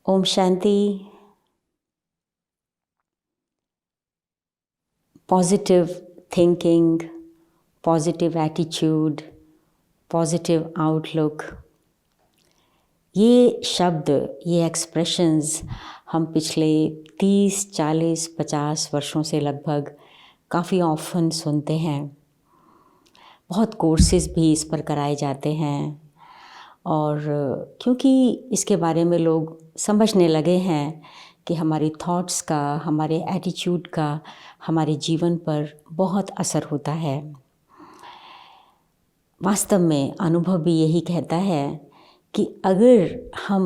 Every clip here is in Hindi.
ओम शांति। Positive thinking, positive attitude, positive outlook, ये शब्द, ये एक्सप्रेशंस हम पिछले 30, 40, 50 वर्षों से लगभग काफ़ी ऑफन सुनते हैं। बहुत कोर्सेज़ भी इस पर कराए जाते हैं और क्योंकि इसके बारे में लोग समझने लगे हैं कि हमारे थॉट्स का, हमारे एटीट्यूड का हमारे जीवन पर बहुत असर होता है। वास्तव में अनुभव भी यही कहता है कि अगर हम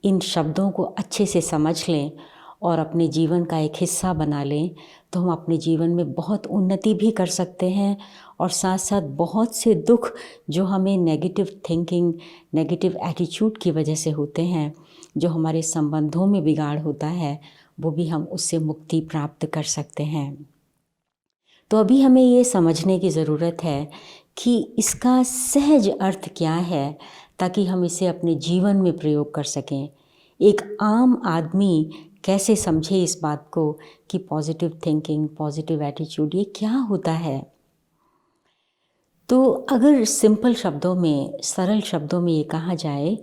इन शब्दों को अच्छे से समझ लें और अपने जीवन का एक हिस्सा बना लें तो हम अपने जीवन में बहुत उन्नति भी कर सकते हैं और साथ साथ बहुत से दुख जो हमें नेगेटिव थिंकिंग, नेगेटिव एटीट्यूड की वजह से होते हैं, जो हमारे संबंधों में बिगाड़ होता है, वो भी हम उससे मुक्ति प्राप्त कर सकते हैं। तो अभी हमें ये समझने की ज़रूरत है कि इसका सहज अर्थ क्या है ताकि हम इसे अपने जीवन में प्रयोग कर सकें। एक आम आदमी कैसे समझे इस बात को कि पॉजिटिव थिंकिंग, पॉजिटिव एटीट्यूड ये क्या होता है। तो अगर सिंपल शब्दों में, सरल शब्दों में ये कहा जाए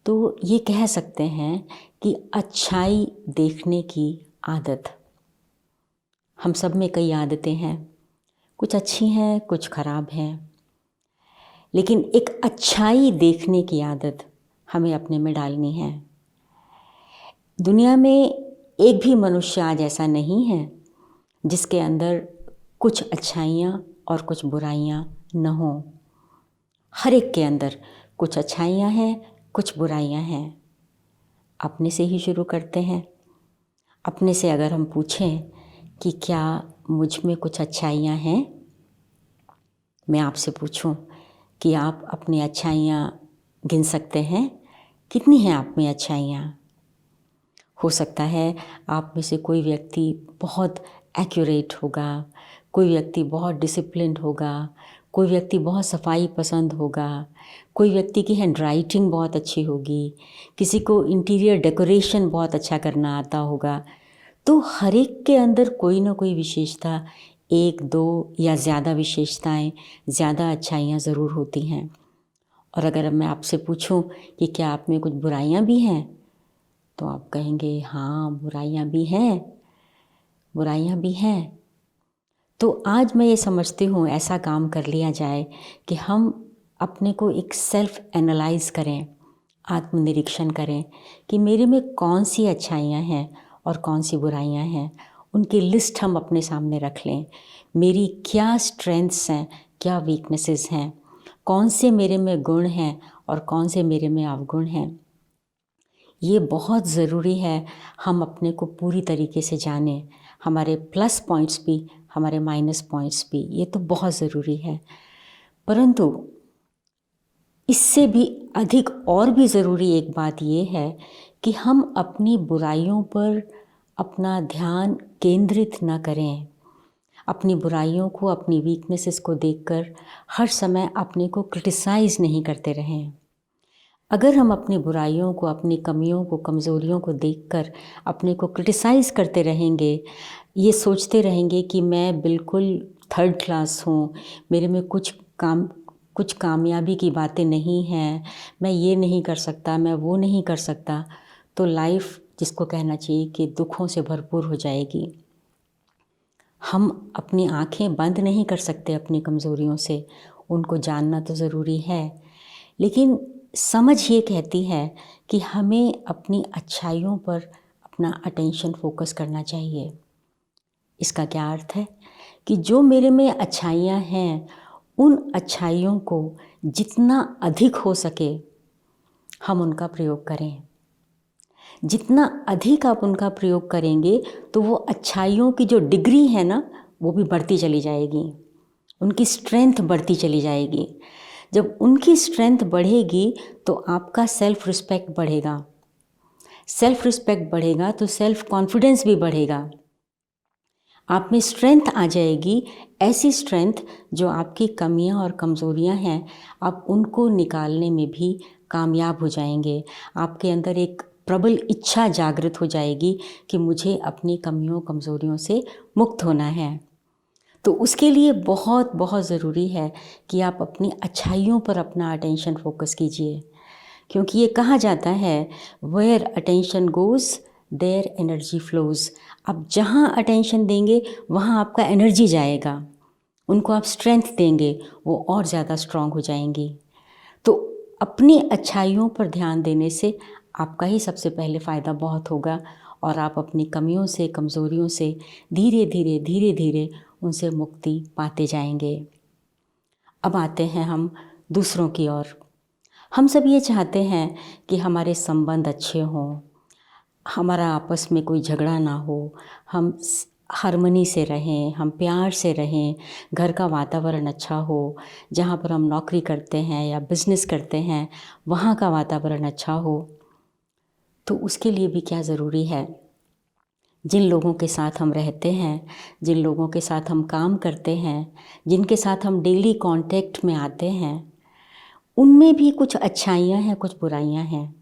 तो ये कह सकते हैं कि अच्छाई देखने की आदत। हम सब में कई आदतें हैं, कुछ अच्छी हैं, कुछ ख़राब हैं, लेकिन एक अच्छाई देखने की आदत हमें अपने में डालनी है। दुनिया में एक भी मनुष्य आज ऐसा नहीं है जिसके अंदर कुछ अच्छाइयाँ और कुछ बुराइयाँ न हों। हर एक के अंदर कुछ अच्छाइयाँ हैं, कुछ बुराइयाँ हैं। अपने से ही शुरू करते हैं। अपने से अगर हम पूछें कि क्या मुझ में कुछ अच्छाइयाँ हैं, मैं आपसे पूछूं कि आप अपनी अच्छाइयाँ गिन सकते हैं? कितनी हैं आप में अच्छाइयाँ? हो सकता है आप में से कोई व्यक्ति बहुत एक्यूरेट होगा, कोई व्यक्ति बहुत डिसिप्लिन्ड होगा, कोई व्यक्ति बहुत सफाई पसंद होगा, कोई व्यक्ति की हैंडराइटिंग बहुत अच्छी होगी, किसी को इंटीरियर डेकोरेशन बहुत अच्छा करना आता होगा। तो हर एक के अंदर कोई ना कोई विशेषता, एक, दो या ज़्यादा विशेषताएं, ज़्यादा अच्छाइयाँ ज़रूर होती हैं। और अगर मैं आपसे पूछूं कि क्या आप में कुछ बुराइयां भी हैं, तो आप कहेंगे हाँ, बुराइयां भी हैं, बुराइयां भी हैं। तो आज मैं ये समझती हूँ ऐसा काम कर लिया जाए कि हम अपने को एक सेल्फ एनालाइज करें, आत्मनिरीक्षण करें कि मेरे में कौन सी अच्छाइयाँ हैं और कौन सी बुराइयाँ हैं। उनकी लिस्ट हम अपने सामने रख लें। मेरी क्या स्ट्रेंथ्स हैं, क्या वीकनेसेस हैं, कौन से मेरे में गुण हैं और कौन से मेरे में अवगुण हैं। ये बहुत ज़रूरी है हम अपने को पूरी तरीके से जानें, हमारे प्लस पॉइंट्स भी, हमारे माइनस पॉइंट्स भी। ये तो बहुत ज़रूरी है। परंतु इससे भी अधिक और भी ज़रूरी एक बात ये है कि हम अपनी बुराइयों पर अपना ध्यान केंद्रित न करें। अपनी बुराइयों को, अपनी वीकनेसेस को देखकर हर समय अपने को क्रिटिसाइज़ नहीं करते रहें। अगर हम अपनी बुराइयों को, अपनी कमियों को, कमज़ोरियों को देखकर अपने को क्रिटिसाइज़ करते रहेंगे, ये सोचते रहेंगे कि मैं बिल्कुल थर्ड क्लास हूँ, मेरे में कुछ कामयाबी की बातें नहीं हैं, मैं ये नहीं कर सकता, मैं वो नहीं कर सकता, तो लाइफ जिसको कहना चाहिए कि दुखों से भरपूर हो जाएगी। हम अपनी आँखें बंद नहीं कर सकते अपनी कमज़ोरियों से, उनको जानना तो ज़रूरी है, लेकिन समझ ये कहती है कि हमें अपनी अच्छाइयों पर अपना अटेंशन फोकस करना चाहिए। इसका क्या अर्थ है कि जो मेरे में अच्छाइयाँ हैं, उन अच्छाइयों को जितना अधिक हो सके हम उनका प्रयोग करें। जितना अधिक आप उनका प्रयोग करेंगे तो वो अच्छाइयों की जो डिग्री है ना, वो भी बढ़ती चली जाएगी, उनकी स्ट्रेंथ बढ़ती चली जाएगी। जब उनकी स्ट्रेंथ बढ़ेगी तो आपका सेल्फ रिस्पेक्ट बढ़ेगा। सेल्फ रिस्पेक्ट बढ़ेगा तो सेल्फ कॉन्फिडेंस भी बढ़ेगा। आप में स्ट्रेंथ आ जाएगी, ऐसी स्ट्रेंथ जो आपकी कमियां और कमज़ोरियां हैं, आप उनको निकालने में भी कामयाब हो जाएंगे। आपके अंदर एक प्रबल इच्छा जागृत हो जाएगी कि मुझे अपनी कमियों कमज़ोरियों से मुक्त होना है। तो उसके लिए बहुत बहुत ज़रूरी है कि आप अपनी अच्छाइयों पर अपना अटेंशन फोकस कीजिए, क्योंकि ये कहा जाता है where attention goes there energy flows. आप जहाँ अटेंशन देंगे वहाँ आपका एनर्जी जाएगा, उनको आप स्ट्रेंथ देंगे, वो और ज़्यादा स्ट्रांग हो जाएंगी। तो अपनी अच्छाइयों पर ध्यान देने से आपका ही सबसे पहले फ़ायदा बहुत होगा और आप अपनी कमियों से कमज़ोरियों से धीरे धीरे धीरे धीरे उनसे मुक्ति पाते जाएंगे। अब आते हैं हम दूसरों की ओर। हम सब ये चाहते हैं कि हमारे संबंध अच्छे हों, हमारा आपस में कोई झगड़ा ना हो, हम हारमनी से रहें, हम प्यार से रहें, घर का वातावरण अच्छा हो, जहाँ पर हम नौकरी करते हैं या बिज़नेस करते हैं वहाँ का वातावरण अच्छा हो। तो उसके लिए भी क्या ज़रूरी है, जिन लोगों के साथ हम रहते हैं, जिन लोगों के साथ हम काम करते हैं, जिनके साथ हम डेली कांटेक्ट में आते हैं, उनमें भी कुछ अच्छाइयाँ हैं, कुछ बुराइयाँ हैं।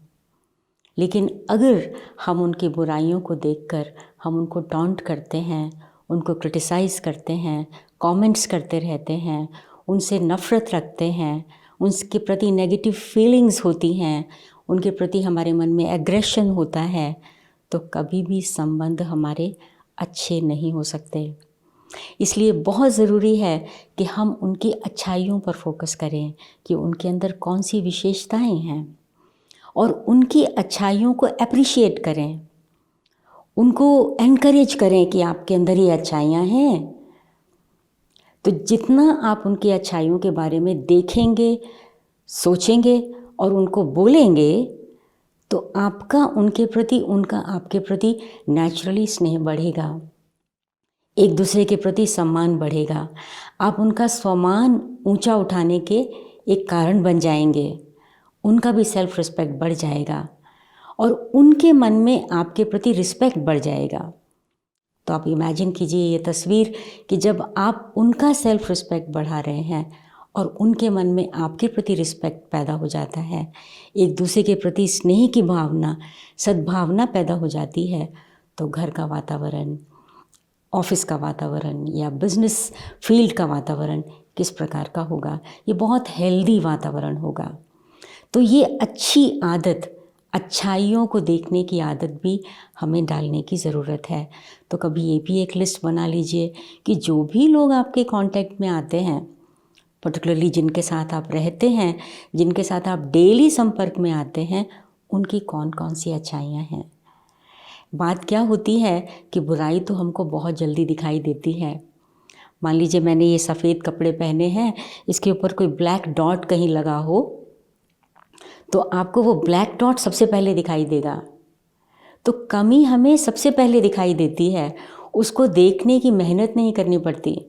लेकिन अगर हम उनकी बुराइयों को देखकर हम उनको टॉन्ट करते हैं, उनको क्रिटिसाइज़ करते हैं, कमेंट्स करते रहते हैं, उनसे नफ़रत रखते हैं, उनके प्रति नेगेटिव फीलिंग्स होती हैं, उनके प्रति हमारे मन में एग्रेशन होता है, तो कभी भी संबंध हमारे अच्छे नहीं हो सकते। इसलिए बहुत ज़रूरी है कि हम उनकी अच्छाइयों पर फोकस करें कि उनके अंदर कौन सी विशेषताएं हैं और उनकी अच्छाइयों को अप्रिशिएट करें, उनको एनकरेज करें कि आपके अंदर ये अच्छाइयाँ हैं। तो जितना आप उनकी अच्छाइयों के बारे में देखेंगे, सोचेंगे और उनको बोलेंगे, तो आपका उनके प्रति, उनका आपके प्रति नेचुरली स्नेह बढ़ेगा, एक दूसरे के प्रति सम्मान बढ़ेगा, आप उनका स्वमान ऊंचा उठाने के एक कारण बन जाएंगे, उनका भी सेल्फ रिस्पेक्ट बढ़ जाएगा और उनके मन में आपके प्रति रिस्पेक्ट बढ़ जाएगा। तो आप इमेजिन कीजिए ये तस्वीर कि जब आप उनका सेल्फ रिस्पेक्ट बढ़ा रहे हैं और उनके मन में आपके प्रति रिस्पेक्ट पैदा हो जाता है, एक दूसरे के प्रति स्नेह की भावना, सद्भावना पैदा हो जाती है, तो घर का वातावरण, ऑफिस का वातावरण या बिजनेस फील्ड का वातावरण किस प्रकार का होगा? ये बहुत हेल्दी वातावरण होगा। तो ये अच्छी आदत, अच्छाइयों को देखने की आदत भी हमें डालने की ज़रूरत है। तो कभी ये भी एक लिस्ट बना लीजिए कि जो भी लोग आपके कांटेक्ट में आते हैं, पर्टिकुलरली जिनके साथ आप रहते हैं, जिनके साथ आप डेली संपर्क में आते हैं, उनकी कौन कौन सी अच्छाइयाँ हैं। बात क्या होती है कि बुराई तो हमको बहुत जल्दी दिखाई देती है। मान लीजिए मैंने ये सफ़ेद कपड़े पहने हैं, इसके ऊपर कोई ब्लैक डॉट कहीं लगा हो, तो आपको वो ब्लैक डॉट सबसे पहले दिखाई देगा। तो कमी हमें सबसे पहले दिखाई देती है, उसको देखने की मेहनत नहीं करनी पड़ती।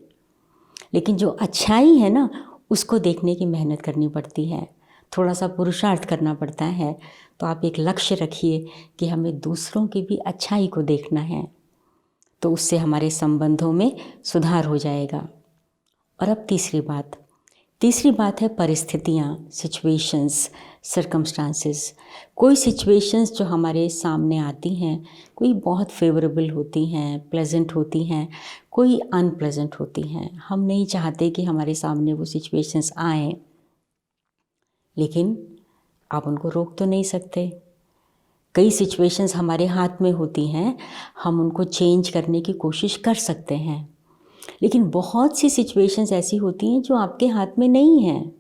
लेकिन जो अच्छाई है ना, उसको देखने की मेहनत करनी पड़ती है, थोड़ा सा पुरुषार्थ करना पड़ता है। तो आप एक लक्ष्य रखिए कि हमें दूसरों की भी अच्छाई को देखना है, तो उससे हमारे संबंधों में सुधार हो जाएगा। और अब तीसरी बात है परिस्थितियाँ, सिचुएशंस, सर्कमस्टांसेस। कोई सिचुएशंस जो हमारे सामने आती हैं, कोई बहुत फेवरेबल होती हैं, प्लेजेंट होती हैं, कोई अनप्लेजेंट होती हैं। हम नहीं चाहते कि हमारे सामने वो सिचुएशंस आएँ, लेकिन आप उनको रोक तो नहीं सकते। कई सिचुएशंस हमारे हाथ में होती हैं, हम उनको चेंज करने की कोशिश कर सकते हैं, लेकिन बहुत सी सिचुएशंस ऐसी होती हैं जो आपके हाथ में नहीं हैं।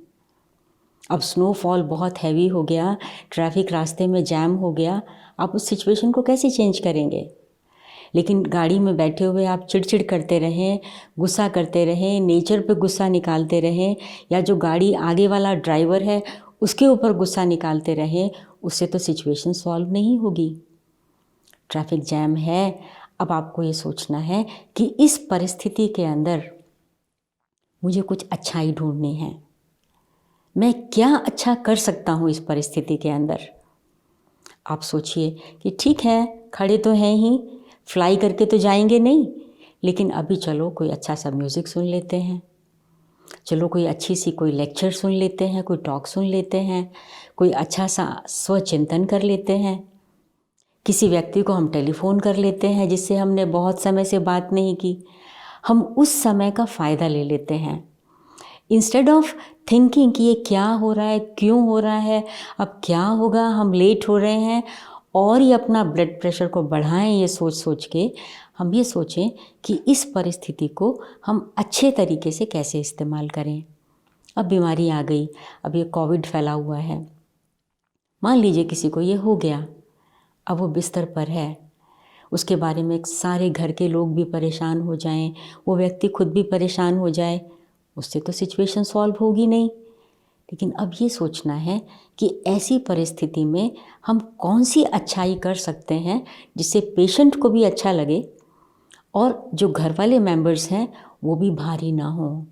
अब स्नोफॉल बहुत हैवी हो गया, ट्रैफिक रास्ते में जैम हो गया, आप उस सिचुएशन को कैसे चेंज करेंगे? लेकिन गाड़ी में बैठे हुए आप चिड़चिड़ करते रहें, गुस्सा करते रहें, नेचर पे गुस्सा निकालते रहें, या जो गाड़ी आगे वाला ड्राइवर है उसके ऊपर गुस्सा निकालते रहें, उससे तो सिचुएशन सॉल्व नहीं होगी। ट्रैफिक जैम है, अब आपको ये सोचना है कि इस परिस्थिति के अंदर मुझे कुछ अच्छाई ढूंढनी है, मैं क्या अच्छा कर सकता हूँ इस परिस्थिति के अंदर। आप सोचिए कि ठीक है, खड़े तो हैं ही, फ्लाई करके तो जाएंगे नहीं, लेकिन अभी चलो कोई अच्छा सा म्यूज़िक सुन लेते हैं, चलो कोई अच्छी सी कोई लेक्चर सुन लेते हैं, कोई टॉक सुन लेते हैं, कोई अच्छा सा स्वचिंतन कर लेते हैं। किसी व्यक्ति को हम टेलीफ़ोन कर लेते हैं जिससे हमने बहुत समय से बात नहीं की। हम उस समय का फ़ायदा ले लेते हैं। इंस्टेड ऑफ थिंकिंग कि ये क्या हो रहा है, क्यों हो रहा है, अब क्या होगा, हम लेट हो रहे हैं, और ये अपना ब्लड प्रेशर को बढ़ाएं ये सोच सोच के, हम ये सोचें कि इस परिस्थिति को हम अच्छे तरीके से कैसे इस्तेमाल करें। अब बीमारी आ गई, अब ये कोविड फैला हुआ है, मान लीजिए किसी को ये हो गया, अब वो बिस्तर पर है, उसके बारे में सारे घर के लोग भी परेशान हो जाएं, वो व्यक्ति खुद भी परेशान हो जाए, उससे तो सिचुएशन सॉल्व होगी नहीं। लेकिन अब ये सोचना है कि ऐसी परिस्थिति में हम कौन सी अच्छाई कर सकते हैं जिससे पेशेंट को भी अच्छा लगे और जो घर वाले मेंबर्स हैं वो भी भारी ना हो।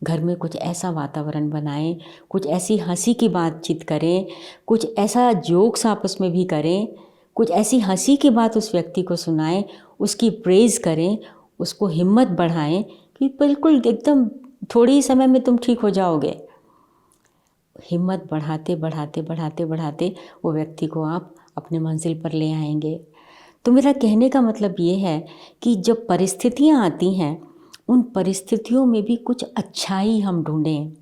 घर में कुछ ऐसा वातावरण बनाएं, कुछ ऐसी हंसी की बातचीत करें, कुछ ऐसा जोक्स आपस में भी करें, कुछ ऐसी हंसी की बात उस व्यक्ति को सुनाएं, उसकी प्रेज़ करें, उसको हिम्मत बढ़ाएं कि बिल्कुल एकदम थोड़े ही समय में तुम ठीक हो जाओगे। हिम्मत बढ़ाते बढ़ाते बढ़ाते बढ़ाते वो व्यक्ति को आप अपने मंजिल पर ले आएंगे। तो मेरा कहने का मतलब ये है कि जब परिस्थितियाँ आती हैं, उन परिस्थितियों में भी कुछ अच्छाई हम ढूंढें।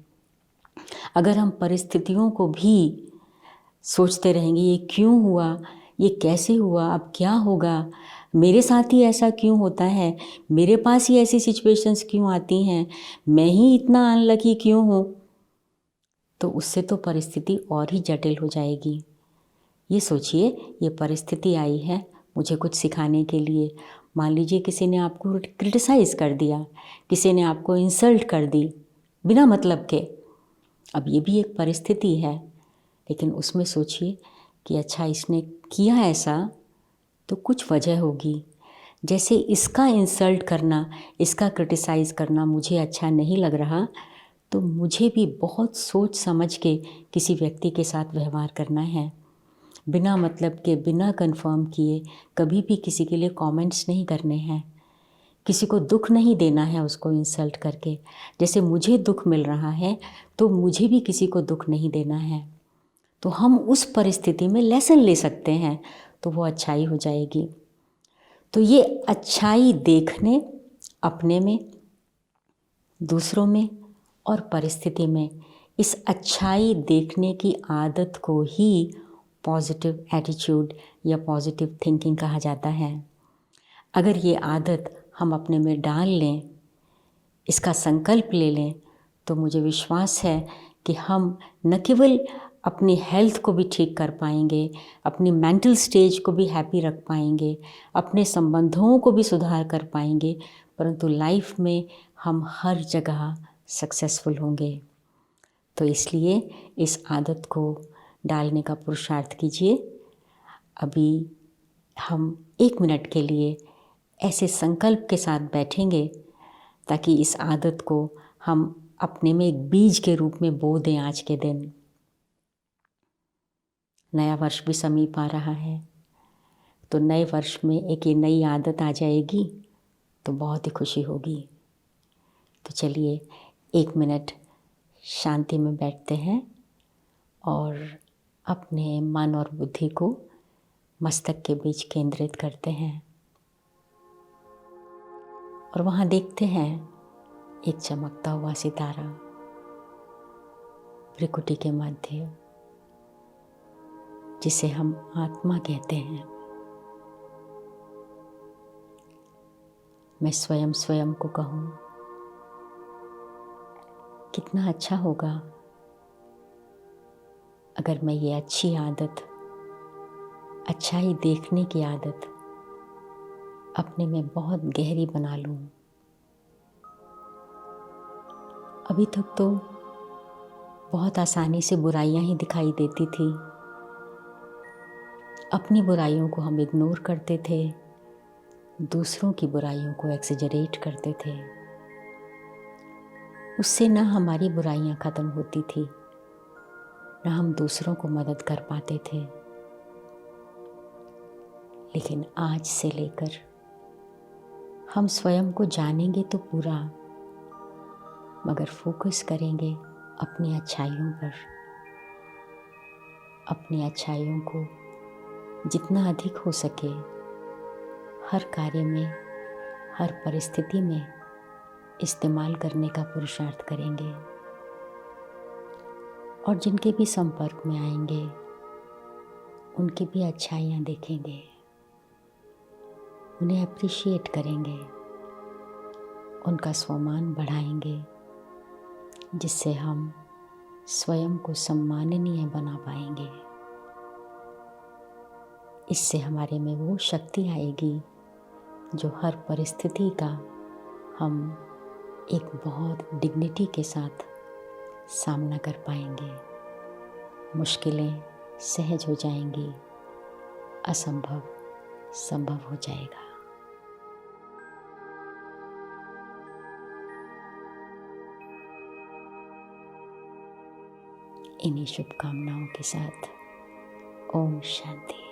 अगर हम परिस्थितियों को भी सोचते रहेंगे ये क्यों हुआ, ये कैसे हुआ, अब क्या होगा, मेरे साथ ही ऐसा क्यों होता है, मेरे पास ही ऐसी सिचुएशंस क्यों आती हैं, मैं ही इतना अनलकी क्यों हूँ, तो उससे तो परिस्थिति और ही जटिल हो जाएगी। ये सोचिए, ये परिस्थिति आई है मुझे कुछ सिखाने के लिए। मान लीजिए किसी ने आपको क्रिटिसाइज़ कर दिया, किसी ने आपको इंसल्ट कर दी बिना मतलब के। अब ये भी एक परिस्थिति है, लेकिन उसमें सोचिए कि अच्छा इसने किया ऐसा तो कुछ वजह होगी। जैसे इसका इंसल्ट करना, इसका क्रिटिसाइज़ करना मुझे अच्छा नहीं लग रहा, तो मुझे भी बहुत सोच समझ के किसी व्यक्ति के साथ व्यवहार करना है। बिना मतलब के, बिना कंफर्म किए कभी भी किसी के लिए कमेंट्स नहीं करने हैं। किसी को दुख नहीं देना है उसको इंसल्ट करके। जैसे मुझे दुख मिल रहा है तो मुझे भी किसी को दुख नहीं देना है। तो हम उस परिस्थिति में लेसन ले सकते हैं, तो वो अच्छाई हो जाएगी। तो ये अच्छाई देखने, अपने में, दूसरों में और परिस्थिति में, इस अच्छाई देखने की आदत को ही पॉजिटिव एटीट्यूड या पॉजिटिव थिंकिंग कहा जाता है। अगर ये आदत हम अपने में डाल लें, इसका संकल्प ले लें, तो मुझे विश्वास है कि हम न केवल अपनी हेल्थ को भी ठीक कर पाएंगे, अपनी मेंटल स्टेज को भी हैप्पी रख पाएंगे, अपने संबंधों को भी सुधार कर पाएंगे, परंतु लाइफ में हम हर जगह सक्सेसफुल होंगे। तो इसलिए इस आदत को डालने का पुरुषार्थ कीजिए। अभी हम 1 मिनट के लिए ऐसे संकल्प के साथ बैठेंगे ताकि इस आदत को हम अपने में एक बीज के रूप में बो दें आज के दिन। नया वर्ष भी समीप आ रहा है, तो नए वर्ष में एक ये नई आदत आ जाएगी तो बहुत ही खुशी होगी। तो चलिए 1 मिनट शांति में बैठते हैं और अपने मन और बुद्धि को मस्तक के बीच केंद्रित करते हैं और वहाँ देखते हैं एक चमकता हुआ सितारा भ्रिकुटी के मध्य, जिसे हम आत्मा कहते हैं। मैं स्वयं को कहूँ, कितना अच्छा होगा अगर मैं ये अच्छी आदत, अच्छाई देखने की आदत अपने में बहुत गहरी बना लूँ। अभी तक तो बहुत आसानी से बुराइयां ही दिखाई देती थी। अपनी बुराइयों को हम इग्नोर करते थे, दूसरों की बुराइयों को एक्सेजरेट करते थे। उससे ना हमारी बुराइयां ख़त्म होती थी, ना हम दूसरों को मदद कर पाते थे। लेकिन आज से लेकर हम स्वयं को जानेंगे तो पूरा, मगर फोकस करेंगे अपनी अच्छाइयों पर। अपनी अच्छाइयों को जितना अधिक हो सके हर कार्य में, हर परिस्थिति में इस्तेमाल करने का पुरुषार्थ करेंगे और जिनके भी संपर्क में आएंगे उनकी भी अच्छाइयाँ देखेंगे, उन्हें अप्रिशिएट करेंगे, उनका सम्मान बढ़ाएंगे, जिससे हम स्वयं को सम्माननीय बना पाएंगे। इससे हमारे में वो शक्ति आएगी जो हर परिस्थिति का हम एक बहुत डिग्निटी के साथ सामना कर पाएंगे। मुश्किलें सहज हो जाएंगी, असंभव संभव हो जाएगा। इन्हीं शुभकामनाओं के साथ ओम शांति।